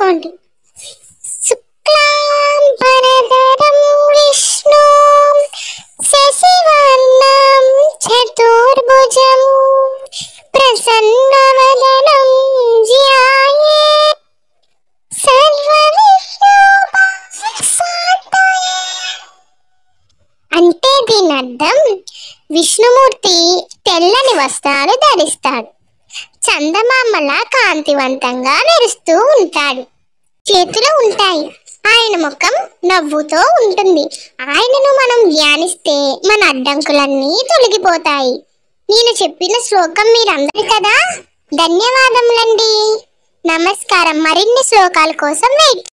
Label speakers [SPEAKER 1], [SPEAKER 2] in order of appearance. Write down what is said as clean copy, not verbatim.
[SPEAKER 1] ఉంది. శుక్లాం వరదరం విష్ణు శశివర్ణం చతుర్భుజం ప్రసన్నవదనం ధ్యాయేత్ సర్వవిఘ్నోపశాంతయే. అంటే దీని అర్థం విష్ణుమూర్తి తెల్లని వస్త్రాలు ధరిస్తాడు, చందమామలా కాంతివంతంగా మెరుస్తూ ఉంటాడు, చేతులు ఉంటాయి, ఆయన ముఖం నవ్వుతో ఉంటుంది. ఆయనను మనం ధ్యానిస్తే మన అడ్డంకులన్నీ తొలగిపోతాయి. నేను చెప్పిన శ్లోకం మీరందరూ కదా. ధన్యవాదములండి. నమస్కారం. మరిన్ని శ్లోకాల కోసం వెయిట్